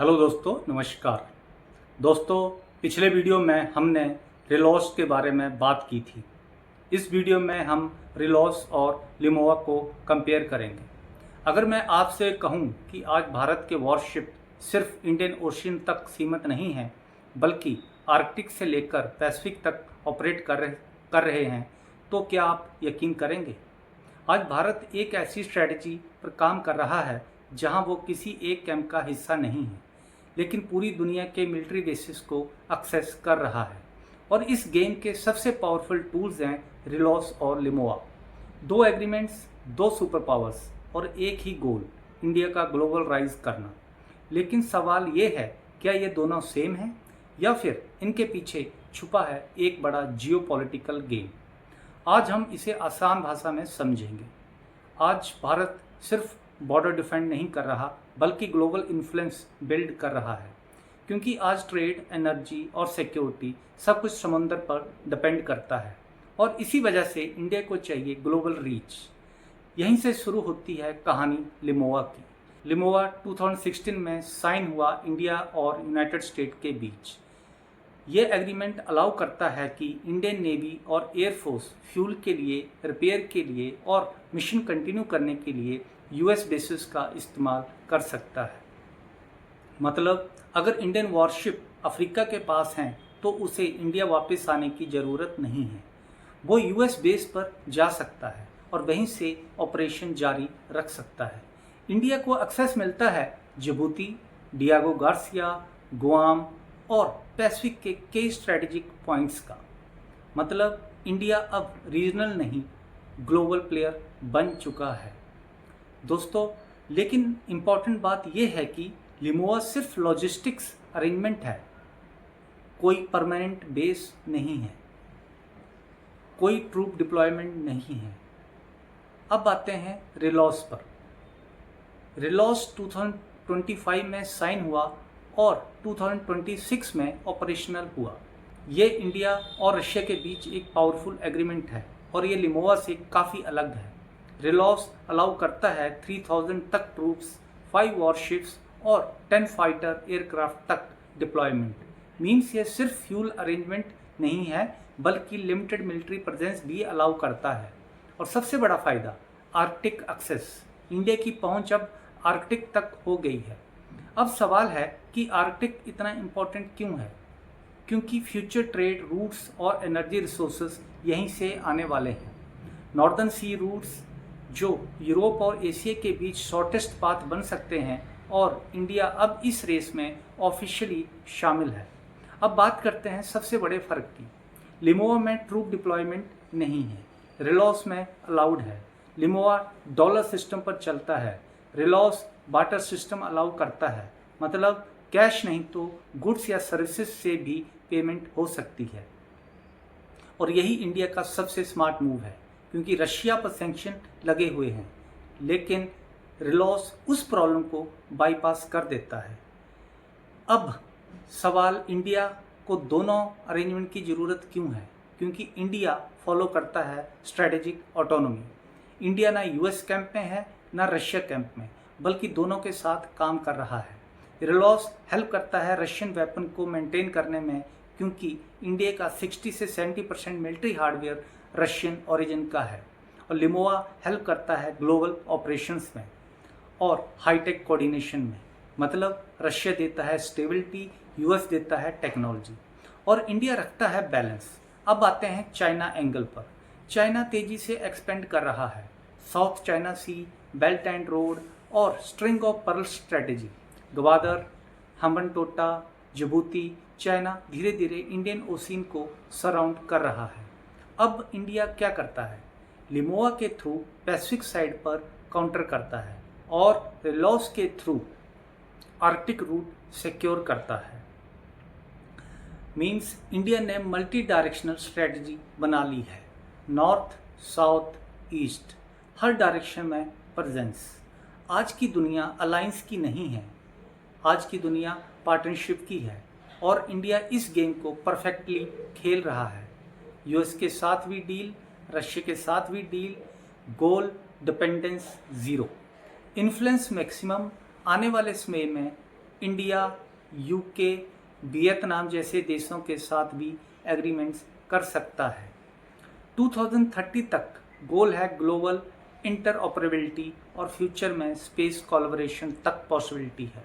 Hello दोस्तों, नमस्कार। दोस्तों, पिछले वीडियो में हमने रिलॉस के बारे में बात की थी। इस वीडियो में हम रिलॉस और लिमोआ को कंपेयर करेंगे। अगर मैं आपसे कहूं कि आज भारत के वॉरशिप सिर्फ इंडियन ओशियन तक सीमित नहीं हैं, बल्कि आर्कटिक से लेकर पैसिफिक तक ऑपरेट कर रहे हैं, तो क्या आप यकीन करेंगे? आज भारत एक ऐसी स्ट्रैटेजी पर काम कर रहा है जहां वो किसी एक कैंप का हिस्सा नहीं है, लेकिन पूरी दुनिया के मिलिट्री बेसिस को एक्सेस कर रहा है। और इस गेम के सबसे पावरफुल टूल्स हैं रिलॉस और लिमोआ। दो एग्रीमेंट्स, दो सुपर पावर्स और एक ही गोल, इंडिया का ग्लोबल राइज करना। लेकिन सवाल ये है, क्या ये दोनों सेम हैं या फिर इनके पीछे छुपा है एक बड़ा जियोपॉलिटिकल गेम? आज हम इसे आसान भाषा में समझेंगे। आज भारत सिर्फ बॉर्डर डिफेंड नहीं कर रहा, बल्कि ग्लोबल इन्फ्लुएंस बिल्ड कर रहा है, क्योंकि आज ट्रेड, एनर्जी और सिक्योरिटी सब कुछ समुंदर पर डिपेंड करता है। और इसी वजह से इंडिया को चाहिए ग्लोबल रीच। यहीं से शुरू होती है कहानी लिमोआ की। लिमोआ 2016 में साइन हुआ इंडिया और यूनाइटेड स्टेट के बीच। ये एग्रीमेंट अलाउ करता है कि इंडियन नेवी और एयरफोर्स फ्यूल के लिए, रिपेयर के लिए और मिशन कंटिन्यू करने के लिए यूएस बेसिस का इस्तेमाल कर सकता है। मतलब अगर इंडियन वॉरशिप अफ्रीका के पास हैं तो उसे इंडिया वापस आने की ज़रूरत नहीं है। वो यूएस बेस पर जा सकता है और वहीं से ऑपरेशन जारी रख सकता है। इंडिया को एक्सेस मिलता है जिबूती, डियागो गार्सिया, गुआम और पैसिफिक के कई स्ट्रेटेजिक पॉइंट्स का। मतलब इंडिया अब रीजनल नहीं, ग्लोबल प्लेयर बन चुका है दोस्तों। लेकिन इम्पॉर्टेंट बात यह है कि लिमोआ सिर्फ लॉजिस्टिक्स अरेंजमेंट है, कोई परमानेंट बेस नहीं है, कोई ट्रूप डिप्लॉयमेंट नहीं है। अब आते हैं रिलॉस पर। रिलॉस 2025 में साइन हुआ और 2026 में ऑपरेशनल हुआ। ये इंडिया और रशिया के बीच एक पावरफुल एग्रीमेंट है और ये लिमोआ से काफ़ी अलग है। रिलॉस अलाउ करता है 3000 तक ट्रूप्स, 5 वॉरशिप्स और 10 फाइटर एयरक्राफ्ट तक डिप्लॉयमेंट। मीन्स ये सिर्फ फ्यूल अरेंजमेंट नहीं है, बल्कि लिमिटेड मिलिट्री प्रेजेंस भी अलाउ करता है। और सबसे बड़ा फ़ायदा, आर्कटिक एक्सेस। इंडिया की पहुंच अब आर्कटिक तक हो गई है। अब सवाल है कि आर्कटिक इतना इम्पोर्टेंट क्यों है? क्योंकि फ्यूचर ट्रेड रूट्स और एनर्जी रिसोर्सेज यहीं से आने वाले हैं। नॉर्दर्न सी रूट्स जो यूरोप और एशिया के बीच शॉर्टेस्ट पाथ बन सकते हैं, और इंडिया अब इस रेस में ऑफिशियली शामिल है। अब बात करते हैं सबसे बड़े फ़र्क की। लिमोआ में ट्रूप डिप्लॉयमेंट नहीं है, रिलॉस में अलाउड है। लिमोआ डॉलर सिस्टम पर चलता है, रिलॉस बार्टर सिस्टम अलाउ करता है। मतलब कैश नहीं तो गुड्स या सर्विसेज से भी पेमेंट हो सकती है। और यही इंडिया का सबसे स्मार्ट मूव है, क्योंकि रशिया पर सैंक्शन लगे हुए हैं, लेकिन रिलॉस उस प्रॉब्लम को बाईपास कर देता है। अब सवाल, इंडिया को दोनों अरेंजमेंट की ज़रूरत क्यों है? क्योंकि इंडिया फॉलो करता है स्ट्रेटेजिक ऑटोनॉमी। इंडिया ना यूएस कैंप में है ना रशिया कैंप में, बल्कि दोनों के साथ काम कर रहा है। रिलॉस हेल्प करता है रशियन वेपन को मेंटेन करने में, क्योंकि इंडिया का 60 से 70% मिलिट्री हार्डवेयर रशियन ओरिजिन का है। और लिमोआ हेल्प करता है ग्लोबल ऑपरेशंस में और हाईटेक कोऑर्डिनेशन में। मतलब रशिया देता है स्टेबिलिटी, यूएस देता है टेक्नोलॉजी और इंडिया रखता है बैलेंस। अब आते हैं चाइना एंगल पर। चाइना तेज़ी से एक्सपेंड कर रहा है। South China Sea, belt and road और string of pearl strategy, Gwadar, Hambantota, Djibouti. China धीरे धीरे इंडियन ओशियन को सराउंड कर रहा है। अब इंडिया क्या करता है? लिमोआ के थ्रू पैसिफिक साइड पर काउंटर करता है और रिलॉस के थ्रू आर्कटिक रूट सिक्योर करता है। मीन्स इंडिया ने मल्टी डायरेक्शनल स्ट्रेटजी बना ली है। नॉर्थ, साउथ, ईस्ट, हर डायरेक्शन में प्रेजेंस। आज की दुनिया अलायंस की नहीं है, आज की दुनिया पार्टनरशिप की है और इंडिया इस गेम को परफेक्टली खेल रहा है। यूएस के साथ भी डील, रशिया के साथ भी डील, गोल डिपेंडेंस ज़ीरो, इन्फ्लुएंस मैक्सिमम। आने वाले समय में इंडिया, यूके, वियतनाम जैसे देशों के साथ भी एग्रीमेंट्स कर सकता है। 2030 तक गोल है ग्लोबल इंटरऑपरेबिलिटी और फ्यूचर में स्पेस कोलैबोरेशन तक पॉसिबिलिटी है।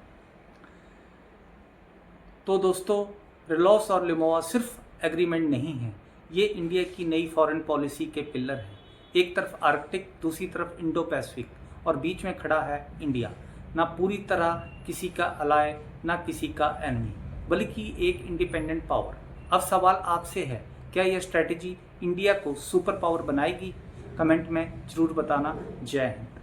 तो दोस्तों, रिलॉस और लिमोआ सिर्फ एग्रीमेंट नहीं है, ये इंडिया की नई फॉरेन पॉलिसी के पिलर है। एक तरफ आर्कटिक, दूसरी तरफ इंडो पैसिफिक और बीच में खड़ा है इंडिया, ना पूरी तरह किसी का अलाय ना किसी का एनिमी, बल्कि एक इंडिपेंडेंट पावर। अब सवाल आपसे है, क्या यह स्ट्रेटेजी इंडिया को सुपर पावर बनाएगी? कमेंट में जरूर बताना। जय हिंद।